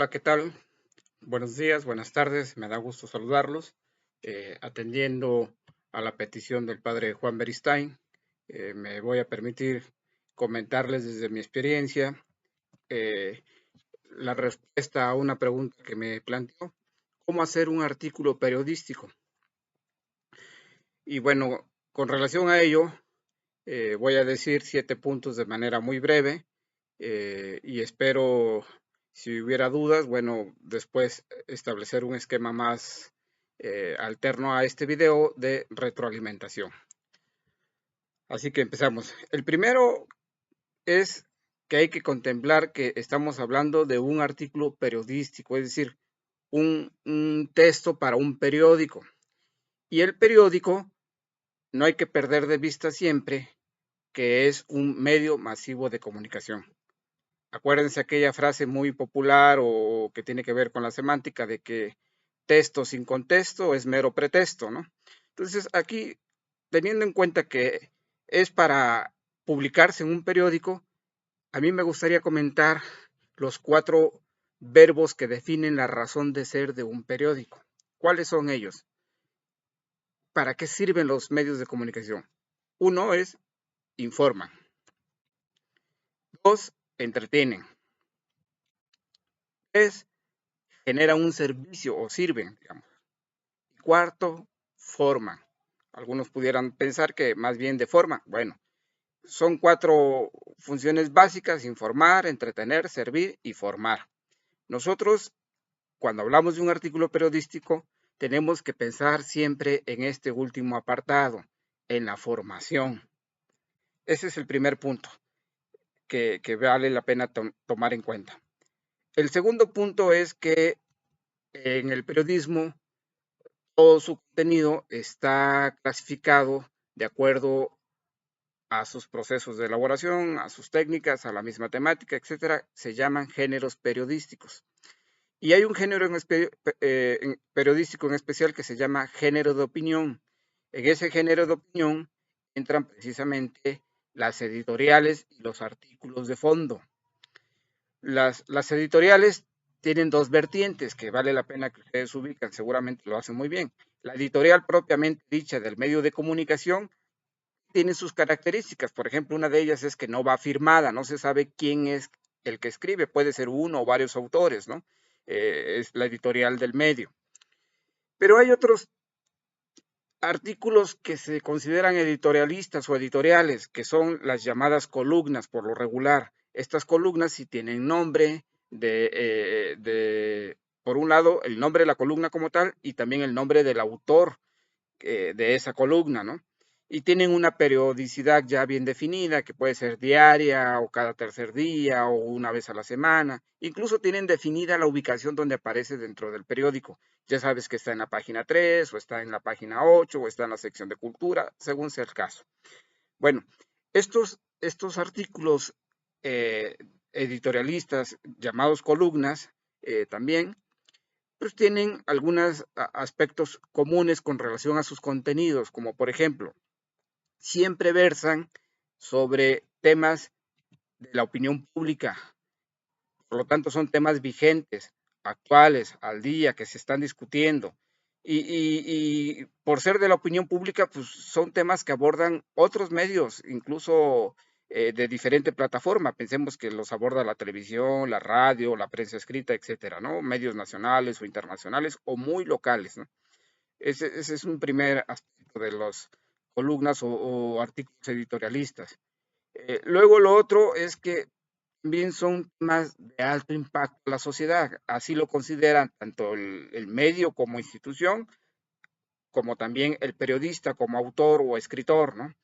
Hola, ¿qué tal? Buenos días, buenas tardes, me da gusto saludarlos. Atendiendo a la petición del padre Juan Beristain, me voy a permitir comentarles desde mi experiencia eh, la respuesta a una pregunta que me planteó: ¿cómo hacer un artículo periodístico? Y bueno, con relación a ello, voy a decir 7 puntos de manera muy breve, y espero, si hubiera dudas, bueno, después establecer un esquema más alterno a este video de retroalimentación. Así que empezamos. El primero es que hay que contemplar que estamos hablando de un artículo periodístico, es decir, un texto para un periódico. Y el periódico no hay que perder de vista siempre que es un medio masivo de comunicación. Acuérdense aquella frase muy popular o que tiene que ver con la semántica de que texto sin contexto es mero pretexto, ¿no? Entonces, aquí, teniendo en cuenta que es para publicarse en un periódico, a mí me gustaría comentar los 4 verbos que definen la razón de ser de un periódico. ¿Cuáles son ellos? ¿Para qué sirven los medios de comunicación? Uno es informan. Dos, entretienen. Tres, generan un servicio o sirven, digamos. Y cuarto, forman. Algunos pudieran pensar que más bien deforman. Bueno, son 4 funciones básicas: informar, entretener, servir y formar. Nosotros, cuando hablamos de un artículo periodístico, tenemos que pensar siempre en este último apartado, en la formación. Ese es el primer punto que vale la pena tomar en cuenta. El segundo punto es que en el periodismo todo su contenido está clasificado de acuerdo a sus procesos de elaboración, a sus técnicas, a la misma temática, etcétera. Se llaman géneros periodísticos. Y hay un género periodístico en especial que se llama género de opinión. En ese género de opinión entran precisamente las editoriales y los artículos de fondo. Las editoriales tienen 2 vertientes que vale la pena que ustedes ubican, seguramente lo hacen muy bien. La editorial propiamente dicha del medio de comunicación tiene sus características. Por ejemplo, una de ellas es que no va firmada, no se sabe quién es el que escribe, puede ser uno o varios autores, ¿no? Es la editorial del medio. Pero hay otros artículos que se consideran editorialistas o editoriales, que son las llamadas columnas por lo regular. Estas columnas sí tienen nombre por un lado, el nombre de la columna como tal y también el nombre del autor de esa columna, ¿no? Y tienen una periodicidad ya bien definida, que puede ser diaria o cada tercer día o una vez a la semana. Incluso tienen definida la ubicación donde aparece dentro del periódico. Ya sabes que está en la página 3 o está en la página 8 o está en la sección de cultura, según sea el caso. Bueno, estos artículos eh, editorialistas llamados columnas también pues tienen algunos aspectos comunes con relación a sus contenidos, como por ejemplo, siempre versan sobre temas de la opinión pública, por lo tanto son temas vigentes, actuales, al día, que se están discutiendo. Y por ser de la opinión pública, pues son temas que abordan otros medios, incluso de diferente plataforma. Pensemos que los aborda la televisión, la radio, la prensa escrita, etcétera, ¿no? Medios nacionales o internacionales o muy locales, ¿no? Ese es un primer aspecto de las columnas o artículos editorialistas. Luego lo otro es que también son temas de alto impacto en la sociedad. Así lo consideran tanto el medio como institución, como también el periodista como autor o escritor, ¿no?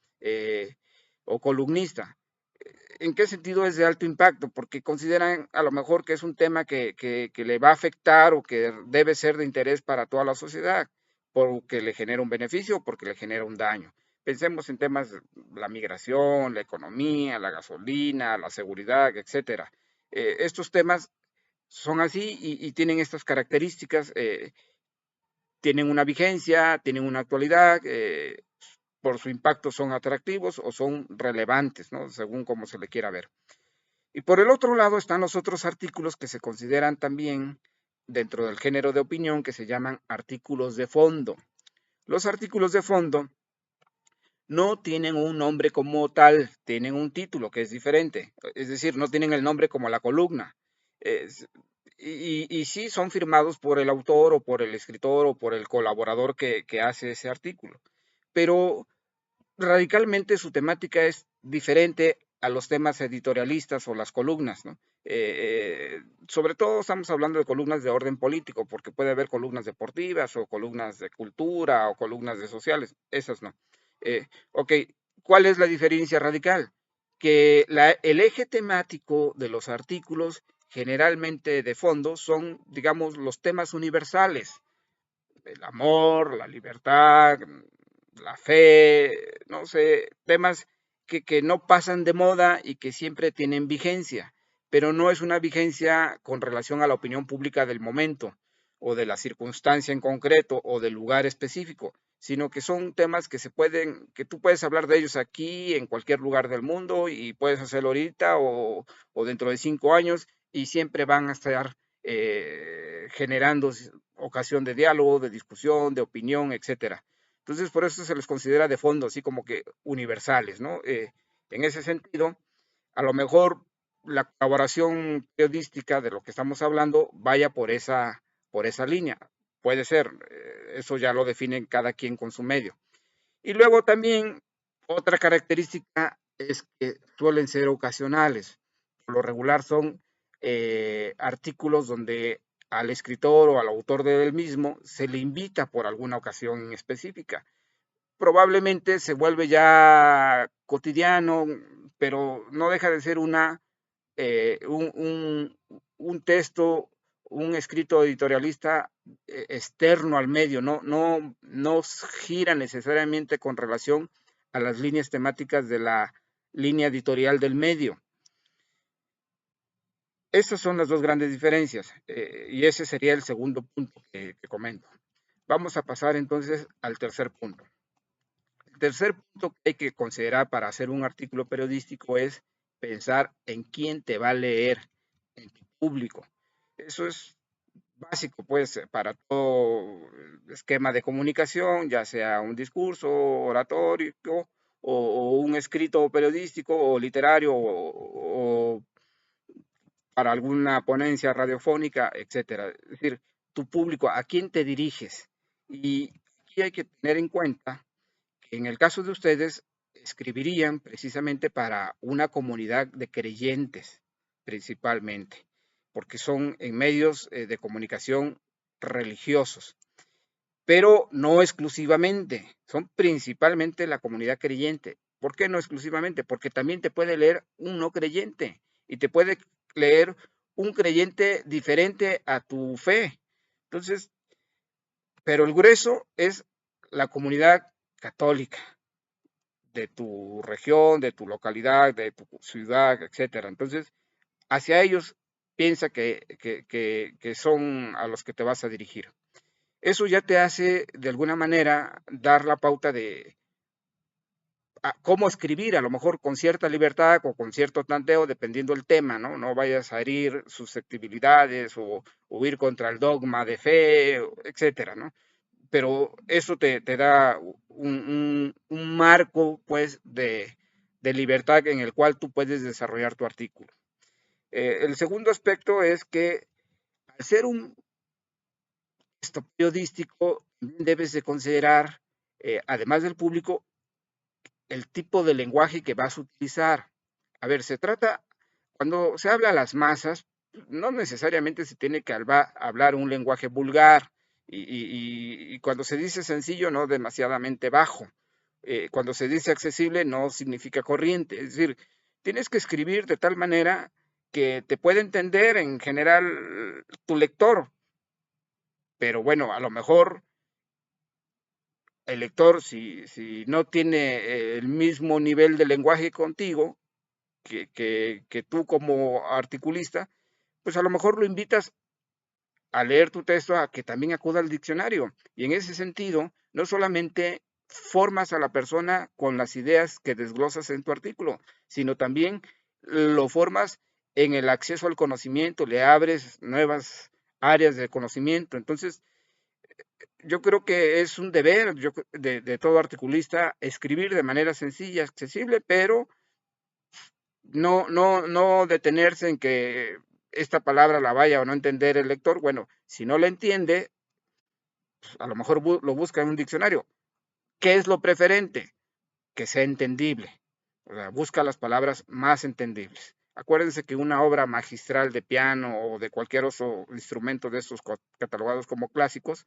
O columnista. ¿En qué sentido es de alto impacto? Porque consideran a lo mejor que es un tema que le va a afectar o que debe ser de interés para toda la sociedad, porque le genera un beneficio o porque le genera un daño. Pensemos en temas de la migración, la economía, la gasolina, la seguridad, etcétera. Estos temas son así y tienen estas características, tienen una vigencia, tienen una actualidad, por su impacto son atractivos o son relevantes, ¿no? Según como se le quiera ver. Y por el otro lado están los otros artículos que se consideran también dentro del género de opinión, que se llaman artículos de fondo. Los artículos de fondo no tienen un nombre como tal, tienen un título que es diferente, es decir, no tienen el nombre como la columna. Es- y sí son firmados por el autor o por el escritor o por el colaborador que hace ese artículo, pero radicalmente su temática es diferente a los temas editorialistas o las columnas, ¿no? Sobre todo estamos hablando de columnas de orden político, porque puede haber columnas deportivas o columnas de cultura o columnas de sociales, esas no. Ok, ¿cuál es la diferencia radical? Que el eje temático de los artículos, generalmente de fondo, son, digamos, los temas universales, el amor, la libertad, la fe, no sé, temas que no pasan de moda y que siempre tienen vigencia, pero no es una vigencia con relación a la opinión pública del momento o de la circunstancia en concreto o del lugar específico, sino que son temas que se pueden, que tú puedes hablar de ellos aquí en cualquier lugar del mundo y puedes hacerlo ahorita o dentro de 5 años y siempre van a estar generando ocasión de diálogo, de discusión, de opinión, etcétera. Entonces, por eso se les considera de fondo, así como que universales, ¿no? En ese sentido, a lo mejor la colaboración periodística de lo que estamos hablando vaya por esa línea. Puede ser, eso ya lo define cada quien con su medio. Y luego también otra característica es que suelen ser ocasionales. Por lo regular son artículos donde al escritor o al autor del mismo se le invita por alguna ocasión específica. Probablemente se vuelve ya cotidiano, pero no deja de ser un texto, un escrito editorialista externo al medio, no gira necesariamente con relación a las líneas temáticas de la línea editorial del medio. Esas son las dos grandes diferencias y ese sería el segundo punto que comento. Vamos a pasar entonces al tercer punto. El tercer punto que hay que considerar para hacer un artículo periodístico es pensar en quién te va a leer, en tu público. Eso es básico, pues, para todo esquema de comunicación, ya sea un discurso oratorio o un escrito periodístico o literario o para alguna ponencia radiofónica, etcétera. Es decir, tu público, ¿a quién te diriges? Y aquí hay que tener en cuenta que en el caso de ustedes escribirían precisamente para una comunidad de creyentes, principalmente, porque son en medios de comunicación religiosos, pero no exclusivamente, son principalmente la comunidad creyente. ¿Por qué no exclusivamente? Porque también te puede leer un no creyente y te puede leer un creyente diferente a tu fe. Entonces, pero el grueso es la comunidad católica de tu región, de tu localidad, de tu ciudad, etcétera. Entonces, hacia ellos piensa que son a los que te vas a dirigir. Eso ya te hace, de alguna manera, dar la pauta de cómo escribir, a lo mejor con cierta libertad o con cierto tanteo, dependiendo del tema, ¿no? No vayas a herir susceptibilidades o ir contra el dogma de fe, etcétera, ¿no? Pero eso te da un marco, pues, de libertad en el cual tú puedes desarrollar tu artículo. El segundo aspecto es que al ser un texto periodístico, debes de considerar, además del público, el tipo de lenguaje que vas a utilizar. A ver, cuando se habla a las masas, no necesariamente se tiene que hablar un lenguaje vulgar y cuando se dice sencillo, no demasiadamente bajo. Cuando se dice accesible, no significa corriente. Es decir, tienes que escribir de tal manera que te pueda entender en general tu lector, pero bueno, a lo mejor el lector, si no tiene el mismo nivel de lenguaje contigo, que tú como articulista, pues a lo mejor lo invitas a leer tu texto a que también acuda al diccionario. Y en ese sentido, no solamente formas a la persona con las ideas que desglosas en tu artículo, sino también lo formas en el acceso al conocimiento, le abres nuevas áreas de conocimiento. Entonces, yo creo que es un deber de todo articulista escribir de manera sencilla, accesible, pero no detenerse en que esta palabra la vaya o no entender el lector. Bueno, si no la entiende, pues a lo mejor lo busca en un diccionario. ¿Qué es lo preferente? Que sea entendible. O sea, busca las palabras más entendibles. Acuérdense que una obra magistral de piano o de cualquier otro instrumento de estos catalogados como clásicos,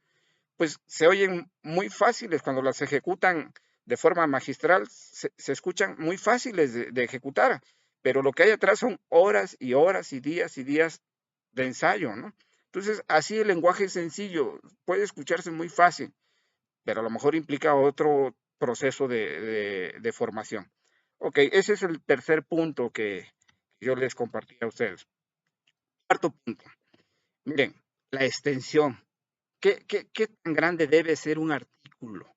pues se oyen muy fáciles cuando las ejecutan de forma magistral, se escuchan muy fáciles de ejecutar, pero lo que hay atrás son horas y horas y días de ensayo, ¿no? Entonces, así el lenguaje es sencillo, puede escucharse muy fácil, pero a lo mejor implica otro proceso de formación. Ok, ese es el tercer punto que yo les compartí a ustedes. Cuarto punto, miren, la extensión. ¿Qué tan grande debe ser un artículo?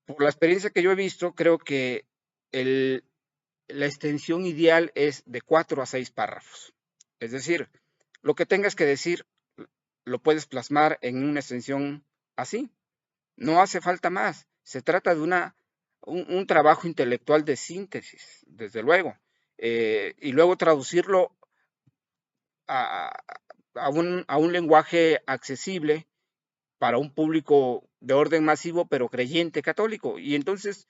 Por la experiencia que yo he visto, creo que el, la extensión ideal es de 4 a 6 párrafos. Es decir, lo que tengas que decir lo puedes plasmar en una extensión así. No hace falta más. Se trata de un trabajo intelectual de síntesis, desde luego. Y luego traducirlo a, a un lenguaje accesible para un público de orden masivo, pero creyente católico. Y entonces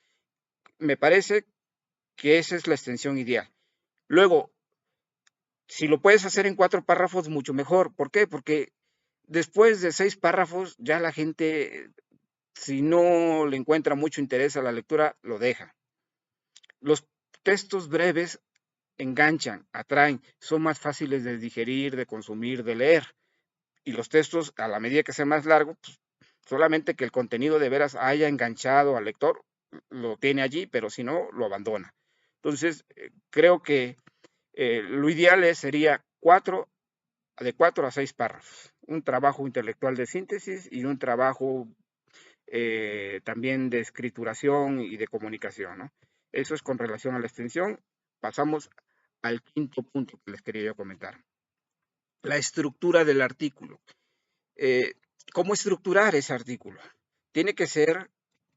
me parece que esa es la extensión ideal. Luego, si lo puedes hacer en 4 párrafos, mucho mejor. ¿Por qué? Porque después de 6 párrafos, ya la gente, si no le encuentra mucho interés a la lectura, lo deja. Los textos breves enganchan, atraen, son más fáciles de digerir, de consumir, de leer. Y los textos, a la medida que sea más largo, pues, solamente que el contenido de veras haya enganchado al lector, lo tiene allí, pero si no, lo abandona. Entonces, creo que lo ideal sería de 4 a 6 párrafos. Un trabajo intelectual de síntesis y un trabajo también de escrituración y de comunicación, ¿no? Eso es con relación a la extensión. Pasamos al quinto punto que les quería yo comentar. La estructura del artículo. Eh, ¿Cómo estructurar ese artículo? Tiene que ser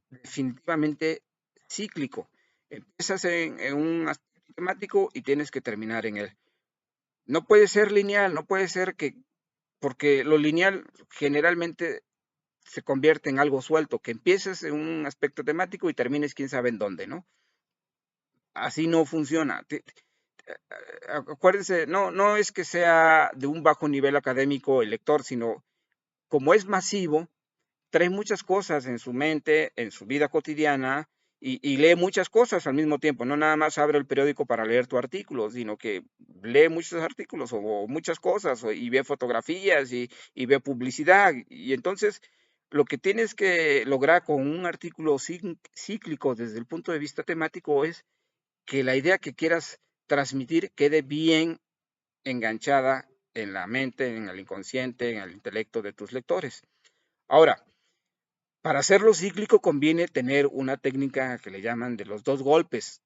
definitivamente cíclico. Empiezas en un aspecto temático y tienes que terminar en él. No puede ser lineal, no puede ser porque lo lineal generalmente se convierte en algo suelto, que empieces en un aspecto temático y termines quién sabe en dónde, ¿no? Así no funciona. Acuérdense, no es que sea de un bajo nivel académico el lector, sino como es masivo, trae muchas cosas en su mente, en su vida cotidiana, y lee muchas cosas al mismo tiempo. No nada más abre el periódico para leer tu artículo, sino que lee muchos artículos o muchas cosas y ve fotografías y ve publicidad. Y entonces lo que tienes que lograr con un artículo cíclico desde el punto de vista temático es que la idea que quieras transmitir quede bien enganchada en la mente, en el inconsciente, en el intelecto de tus lectores. Ahora, para hacerlo cíclico conviene tener una técnica que le llaman de los 2 golpes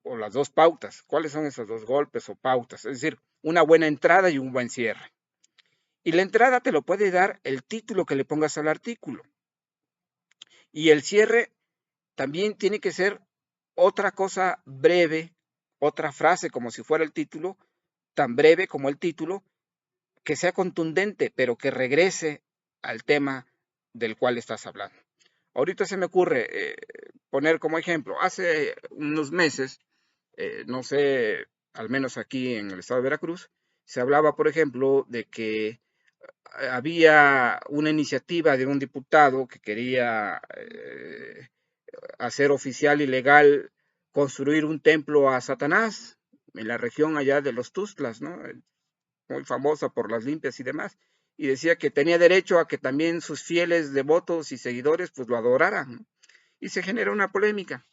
o las 2 pautas. ¿Cuáles son esos 2 golpes o pautas? Es decir, una buena entrada y un buen cierre. Y la entrada te lo puede dar el título que le pongas al artículo. Y el cierre también tiene que ser otra cosa breve, otra frase como si fuera el título, tan breve como el título, que sea contundente, pero que regrese al tema del cual estás hablando. Ahorita se me ocurre poner como ejemplo, hace unos meses, no sé, al menos aquí en el estado de Veracruz, se hablaba, por ejemplo, de que había una iniciativa de un diputado que quería hacer oficial y legal construir un templo a Satanás en la región allá de los Tuzlas, ¿no? Muy famosa por las limpias y demás. Y decía que tenía derecho a que también sus fieles devotos y seguidores pues lo adoraran, ¿no? Y se genera una polémica.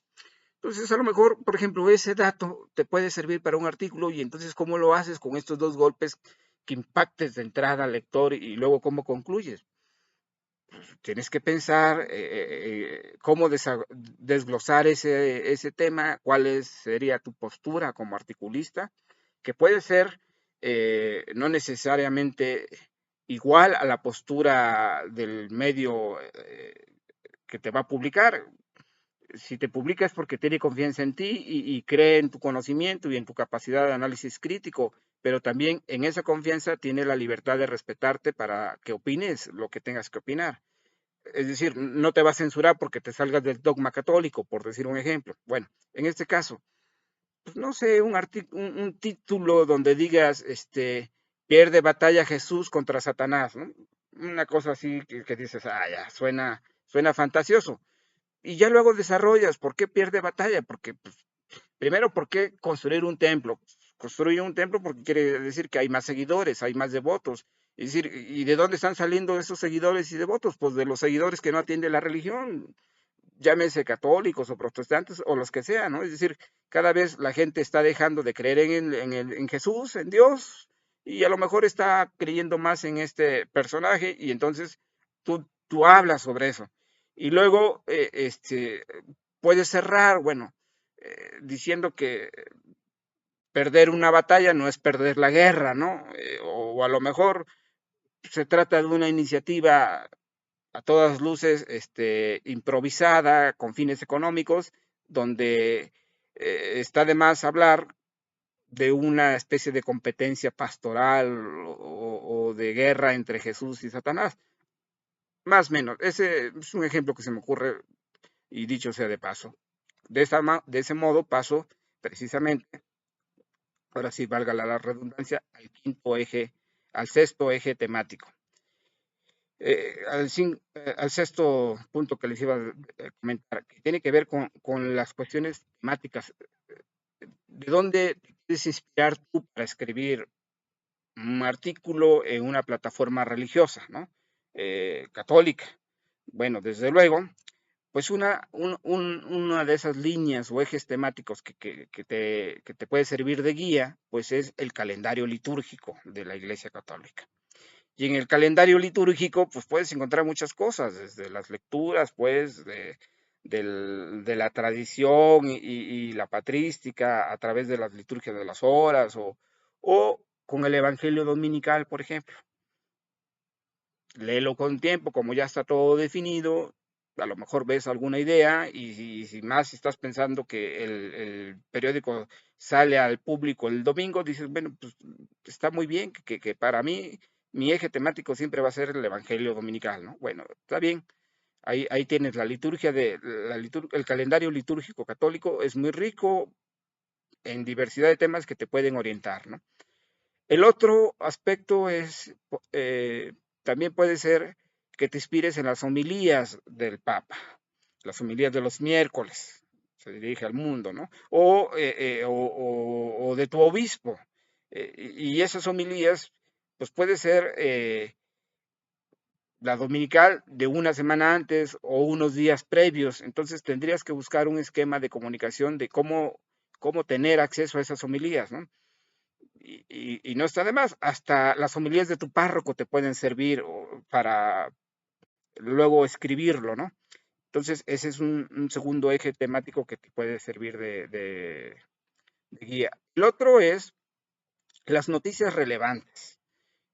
Entonces, a lo mejor, por ejemplo, ese dato te puede servir para un artículo y entonces, ¿cómo lo haces con estos 2 golpes que impactes de entrada al lector y luego cómo concluyes? Tienes que pensar cómo desglosar ese tema, sería tu postura como articulista, que puede ser no necesariamente igual a la postura del medio que te va a publicar. Si te publica es porque tiene confianza en ti y cree en tu conocimiento y en tu capacidad de análisis crítico, pero también en esa confianza tiene la libertad de respetarte para que opines lo que tengas que opinar. Es decir, no te va a censurar porque te salgas del dogma católico, por decir un ejemplo. Bueno, en este caso, pues no sé, un título donde digas, pierde batalla Jesús contra Satanás, ¿no? Una cosa así que dices, ah, ya, suena fantasioso. Y ya luego desarrollas, ¿por qué pierde batalla? Porque, pues, primero, ¿por qué construir un templo? Construye un templo porque quiere decir que hay más seguidores, hay más devotos. Es decir, ¿y de dónde están saliendo esos seguidores y devotos? Pues de los seguidores que no atienden la religión, llámese católicos o protestantes o los que sean, ¿no? Es decir, cada vez la gente está dejando de creer en Jesús, en Dios, y a lo mejor está creyendo más en este personaje, y entonces tú hablas sobre eso. Y luego, puedes cerrar, bueno, diciendo que perder una batalla no es perder la guerra, ¿no? O a lo mejor se trata de una iniciativa a todas luces improvisada con fines económicos, donde está de más hablar de una especie de competencia pastoral o de guerra entre Jesús y Satanás. Más o menos, ese es un ejemplo que se me ocurre y dicho sea de paso. De ese modo paso precisamente, ahora sí valga la redundancia, al sexto eje temático. Al sexto punto que les iba a comentar, que tiene que ver con las cuestiones temáticas. ¿De dónde te puedes inspirar tú para escribir un artículo en una plataforma religiosa, ¿no? Católica? Bueno, desde luego, pues una de esas líneas o ejes temáticos que te puede servir de guía, pues es el calendario litúrgico de la Iglesia Católica. Y en el calendario litúrgico, pues puedes encontrar muchas cosas, desde las lecturas, pues, de la tradición y la patrística a través de las liturgias de las horas o con el Evangelio Dominical, por ejemplo. Léelo con tiempo, como ya está todo definido, a lo mejor ves alguna idea y si más estás pensando que el periódico sale al público el domingo, dices, bueno, pues está muy bien, que para mí mi eje temático siempre va a ser el Evangelio Dominical, ¿no? Bueno, está bien, ahí tienes el calendario litúrgico católico, es muy rico en diversidad de temas que te pueden orientar, ¿no? El otro aspecto es, también puede ser que te inspires en las homilías del Papa, las homilías de los miércoles, se dirige al mundo, ¿no? O de tu obispo. Y esas homilías, pues puede ser la dominical de una semana antes o unos días previos. Entonces tendrías que buscar un esquema de comunicación de cómo tener acceso a esas homilías, ¿no? Y no está de más, hasta las homilías de tu párroco te pueden servir para luego escribirlo, ¿no? Entonces, ese es un segundo eje temático que te puede servir de guía. El otro es las noticias relevantes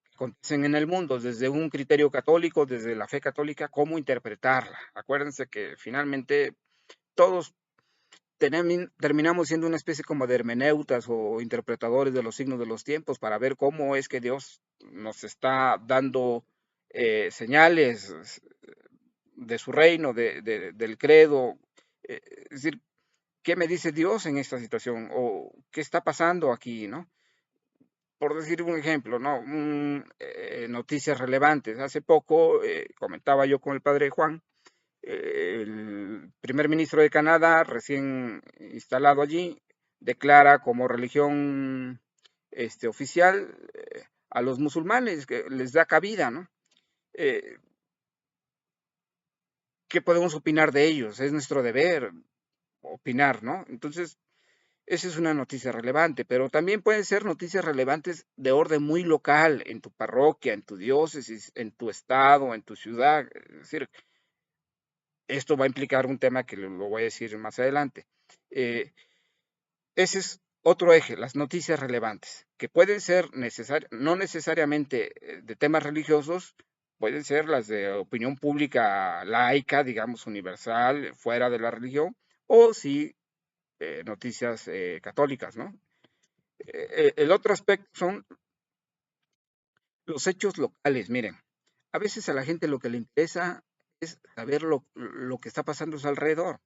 que acontecen en el mundo, desde un criterio católico, desde la fe católica, cómo interpretarla. Acuérdense que finalmente todos terminamos siendo una especie como de hermeneutas o interpretadores de los signos de los tiempos para ver cómo es que Dios nos está dando señales de su reino, del credo. Es decir, ¿qué me dice Dios en esta situación? ¿O qué está pasando aquí, no? Por decir un ejemplo, ¿no? Noticias relevantes. Hace poco comentaba yo con el padre Juan, el primer ministro de Canadá, recién instalado allí, declara como religión oficial a los musulmanes, que les da cabida, ¿no? Eh, ¿Qué podemos opinar de ellos? Es nuestro deber opinar, ¿no? Entonces, Esa es una noticia relevante, pero también pueden ser noticias relevantes de orden muy local, en tu parroquia, en tu diócesis, en tu estado, en tu ciudad. Es decir, esto va a implicar un tema que lo voy a decir más adelante. Ese es otro eje, las noticias relevantes, que pueden ser no necesariamente de temas religiosos, pueden ser las de opinión pública laica, digamos, universal, fuera de la religión, o sí noticias católicas, ¿no? El otro aspecto son los hechos locales. Miren, a veces a la gente lo que le interesa es saber lo que está pasando a su alrededor.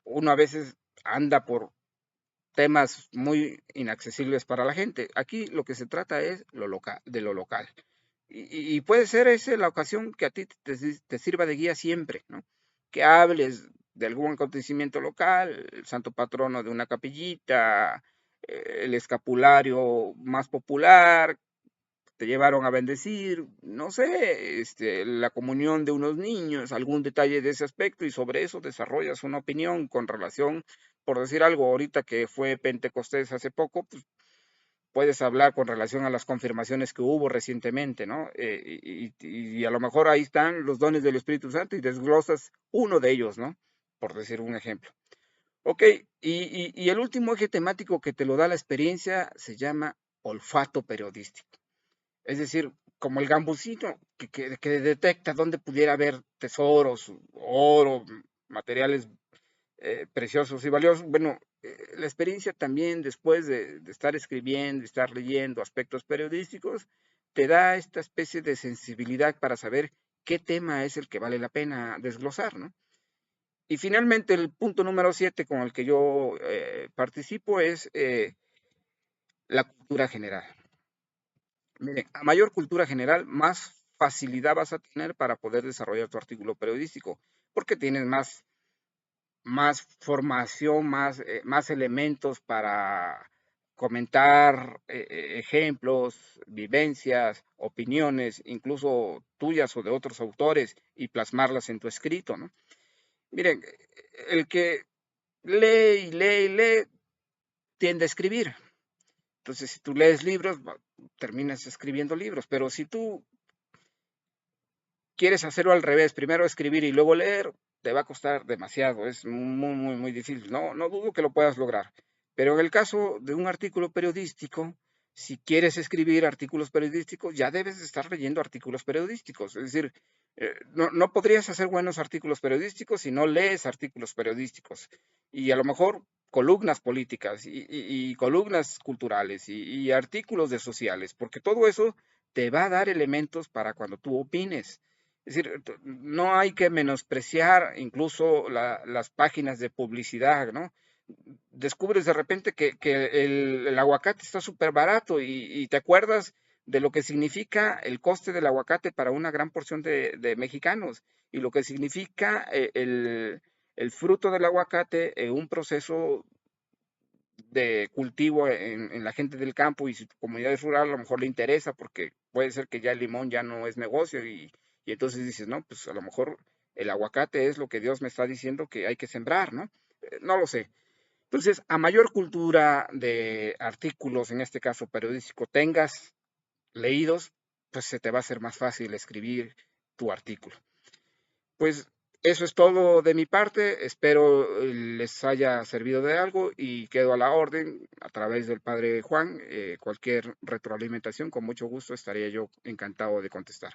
Uno a veces anda por temas muy inaccesibles para la gente. Aquí lo que se trata es de lo local. Y puede ser esa la ocasión que a ti te sirva de guía siempre, ¿no? Que hables de algún acontecimiento local, el santo patrono de una capillita, el escapulario más popular, te llevaron a bendecir, no sé, la comunión de unos niños, algún detalle de ese aspecto, y sobre eso desarrollas una opinión con relación, por decir algo, ahorita que fue Pentecostés hace poco, pues puedes hablar con relación a las confirmaciones que hubo recientemente, ¿no? Y a lo mejor ahí están los dones del Espíritu Santo y desglosas uno de ellos, ¿no? Por decir un ejemplo. Ok, y el último eje temático que te lo da la experiencia se llama olfato periodístico. Es decir, como el gambusino que detecta dónde pudiera haber tesoros, oro, materiales preciosos y valiosos. Bueno, la experiencia también después de estar escribiendo, de estar leyendo aspectos periodísticos, te da esta especie de sensibilidad para saber qué tema es el que vale la pena desglosar, ¿no? Y finalmente el punto número 7 con el que yo participo es la cultura general. Miren, a mayor cultura general, más facilidad vas a tener para poder desarrollar tu artículo periodístico, porque tienes más formación, más elementos para comentar ejemplos, vivencias, opiniones, incluso tuyas o de otros autores, y plasmarlas en tu escrito, ¿no? Miren, el que lee y lee y lee tiende a escribir. Entonces, si tú lees libros, terminas escribiendo libros, pero si tú quieres hacerlo al revés, primero escribir y luego leer, te va a costar demasiado, es muy, muy, muy difícil. No dudo que lo puedas lograr, pero en el caso de un artículo periodístico, si quieres escribir artículos periodísticos, ya debes estar leyendo artículos periodísticos. Es decir, no podrías hacer buenos artículos periodísticos si no lees artículos periodísticos. Y a lo mejor columnas políticas y columnas culturales y artículos de sociales, porque todo eso te va a dar elementos para cuando tú opines. Es decir, no hay que menospreciar incluso las páginas de publicidad, ¿no? Descubres de repente que el aguacate está súper barato y te acuerdas de lo que significa el coste del aguacate para una gran porción de mexicanos y lo que significa el fruto del aguacate en un proceso de cultivo en la gente del campo, y si tu comunidad es rural a lo mejor le interesa porque puede ser que ya el limón ya no es negocio y entonces dices, no, pues a lo mejor el aguacate es lo que Dios me está diciendo que hay que sembrar, ¿no? No lo sé. Entonces, a mayor cultura de artículos, en este caso periodístico, tengas leídos, pues se te va a hacer más fácil escribir tu artículo. Pues eso es todo de mi parte. Espero les haya servido de algo y quedo a la orden a través del padre Juan. Cualquier retroalimentación, con mucho gusto estaría yo encantado de contestar.